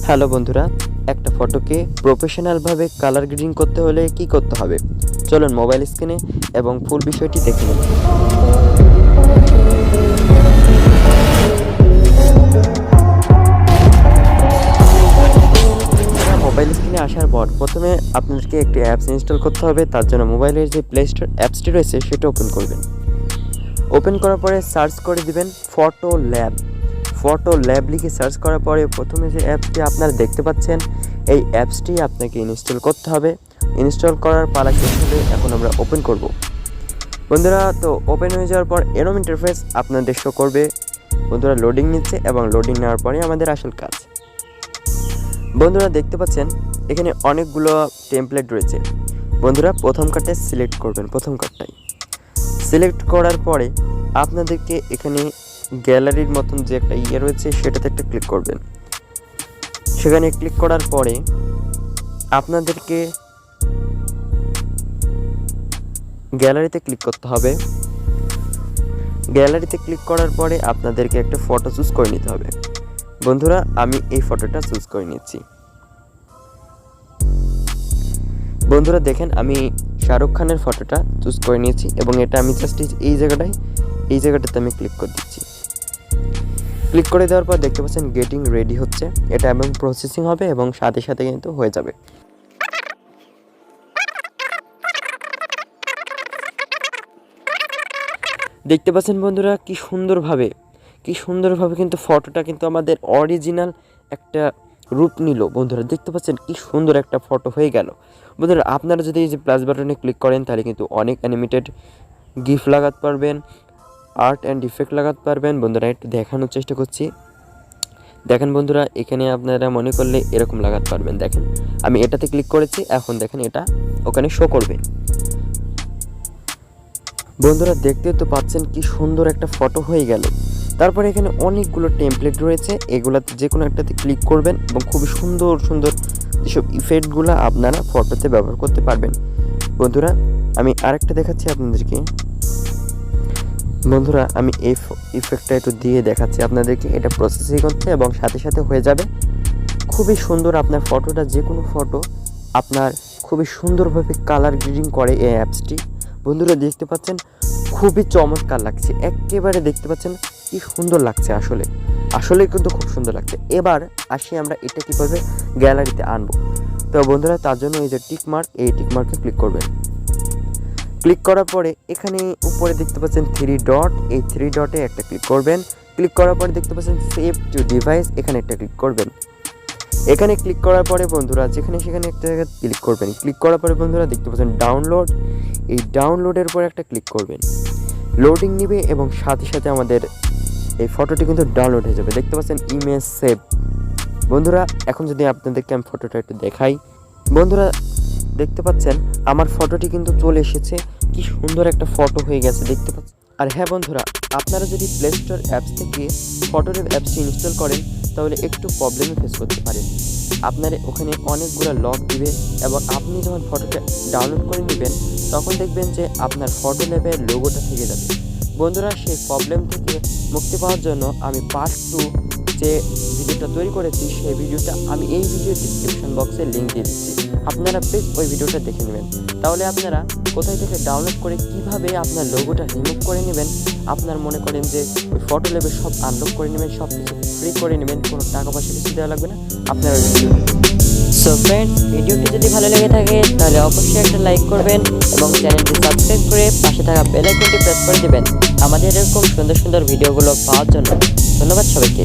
Hello বন্ধুরা, একটা ফটোকে প্রফেশনালভাবে colour grading করতে হলে কি করতে হবে চলুন মোবাইল স্ক্রিনে এবং ফুল বিষয়টি দেখে নিন। মোবাইল স্ক্রিনে আসার পর প্রথমে আপনাদেরকে একটি অ্যাপস ইনস্টল করতে হবে। তার জন্য মোবাইলের যে প্লে স্টোর অ্যাপসটি রয়েছে সেটা ওপেন করবেন। ওপেন করার পরে সার্চ করে দিবেন ফটো ল্যাব লিখে সার্চ করার পরে প্রথমে যে অ্যাপসটি আপনারা দেখতে পাচ্ছেন এই অ্যাপসটি আপনাকে ইনস্টল করতে হবে। ইনস্টল করার পালা শেষ হলে এখন আমরা ওপেন করব বন্ধুরা। তো ওপেন হয়ে যাওয়ার পর এরকম ইন্টারফেস আপনাদের শো করবে। বন্ধুরা লোডিং নিচ্ছে এবং লোডিং নেওয়ার পরে আমাদের আসল কাজ। বন্ধুরা দেখতে পাচ্ছেন এখানে অনেকগুলো টেমপ্লেট রয়েছে। বন্ধুরা প্রথম কার্ডটা সিলেক্ট করবেন। প্রথম কার্ডটাই সিলেক্ট করার পরে আপনাদেরকে এখানে গ্যালারির মতন যে একটা রয়েছে সেটাতে একটা ক্লিক করবেন। সেখানে ক্লিক করার পরে আপনাদেরকে গ্যালারিতে ক্লিক করতে হবে। গ্যালারিতে ক্লিক করার পরে আপনাদেরকে একটা ফটো চুজ করে নিতে হবে। বন্ধুরা আমি এই ফটোটা চুজ করে নিচ্ছি। বন্ধুরা দেখেন আমি শাহরুখ খানের ফটোটা চুজ করে নিয়েছি এবং এটা আমি জাস্ট এই জায়গাটাতে আমি ক্লিক করে দিচ্ছি। ক্লিক করে দেওয়ার পর দেখতে পাচ্ছেন গেটিং রেডি হচ্ছে এটা এবং প্রসেসিং হবে এবং সাথে সাথে কিন্তু হয়ে যাবে। দেখতে পাচ্ছেন বন্ধুরা কি সুন্দরভাবে কিন্তু ফটোটা কিন্তু আমাদের অরিজিনাল একটা রূপ নিল। বন্ধুরা দেখতে পাচ্ছেন কি সুন্দর একটা ফটো হয়ে গেল। বন্ধুরা আপনারা যদি এই যে প্লাস বাটনে ক্লিক করেন তাহলে কিন্তু অনেক অ্যানিমেটেড গিফ লাগাতে পারবেন, আর্ট অ্যান্ড ইফেক্ট লাগাতে পারবেন। বন্ধুরা একটু দেখানোর চেষ্টা করছি। দেখেন বন্ধুরা এখানে আপনারা মনে করলে এরকম লাগাতে পারবেন। দেখেন আমি এটাতে ক্লিক করেছি, এখন দেখেন এটা ওখানে শো করবে। বন্ধুরা দেখতে তো পাচ্ছেন কি সুন্দর একটা ফটো হয়ে গেল। তারপরে এখানে অনেকগুলো টেমপ্লেট রয়েছে, এগুলাতে যে কোনো একটাতে ক্লিক করবেন এবং খুবই সুন্দর সুন্দর যেসব ইফেক্টগুলো আপনারা ফটোতে ব্যবহার করতে পারবেন। বন্ধুরা আমি আরেকটা দেখাচ্ছি আপনাদেরকে। বন্ধুরা আমি এই ইফেক্টটা একটু দিয়ে দেখাচ্ছি আপনাদেরকে। এটা প্রসেসিং হচ্ছে এবং সাথে সাথে হয়ে যাবে। খুবই সুন্দর আপনার ফটোটা, যে কোনো ফটো আপনার খুবই সুন্দরভাবে কালার গ্রেডিং করে এই অ্যাপসটি। বন্ধুরা দেখতে পাচ্ছেন খুবই চমৎকার লাগছে, একেবারে দেখতে পাচ্ছেন কি সুন্দর লাগছে। আসলে কিন্তু খুব সুন্দর লাগছে। এবার আসি আমরা এটা কীভাবে গ্যালারিতে আনবো। তো বন্ধুরা তার জন্য এই যে টিকমার্ক, এই টিকমার্কে ক্লিক করবেন। ক্লিক করার পরে এখানে উপরে দেখতে পাচ্ছেন 3 ডট, এই 3 ডটে একটা ক্লিক করবেন। ক্লিক করার পরে দেখতে পাচ্ছেন সেভ টু ডিভাইস, এখানে একটা ক্লিক করবেন। এখানে ক্লিক করার পরে বন্ধুরা যেখানে সেখানে একটা জায়গায় ক্লিক করবেন। ক্লিক করার পরে বন্ধুরা দেখতে পাচ্ছেন ডাউনলোড, এই ডাউনলোডের পরে একটা ক্লিক করবেন। লোডিং নেবে এবং সাথে সাথে আমাদের এই ফটোটি কিন্তু ডাউনলোড হয়ে যাবে। দেখতে পাচ্ছেন ইমেজ সেভ। বন্ধুরা এখন যদি আপনাদেরকে আমি ফটোটা একটু দেখাই, বন্ধুরা দেখতে পাচ্ছেন আমার ফটোটি কিন্তু চলে এসেছে। কি সুন্দর একটা ফটো হয়ে গেছে দেখতে পাচ্ছেন। আর হ্যাঁ বন্ধুরা, আপনারা যদি প্লে স্টোর অ্যাপস থেকে ফটোর অ্যাপসটি ইনস্টল করেন তাহলে একটু প্রবলেমে ফেস করতে পারেন। আপনার ওখানে অনেকগুলো লক দিবে এবং আপনি যখন ফটোটা ডাউনলোড করে নেবেন তখন দেখবেন যে আপনার ফটো ল্যাবের লোগোটা থেকে যাবে। বন্ধুরা সেই প্রবলেম থেকে মুক্তি পাওয়ার জন্য আমি পার্ট 2 যে ভিডিওটা তৈরি করেছি সেই ভিডিওটা আমি এই ভিডিওর ডিসক্রিপশন বক্সে লিঙ্ক দিয়ে দিচ্ছি। আপনারা প্লিজ ওই ভিডিওটা দেখে নেবেন। তাহলে আপনারা কোথায় থেকে ডাউনলোড করে কিভাবে আপনার লোগোটা রিমুভ করে নেবেন, আপনার মনে করেন যে ওই ফটো লেভেল সব আনলক করে নেবেন, সব কিছু ফ্রি করে নেবেন, কোনো টাকা পয়সা কিছু দেওয়া লাগবে না। আপনারা সো ফ্রেন্ডস, ভিডিওটি যদি ভালো লেগে থাকে তাহলে অবশ্যই একটা লাইক করবেন এবং চ্যানেলটি সাবস্ক্রাইব করে পাশে থাকা বেল আইকনটি প্রেস করে দিবেন আমাদের এরকম সুন্দর সুন্দর ভিডিওগুলো পাওয়ার জন্য। ধন্যবাদ সবাইকে।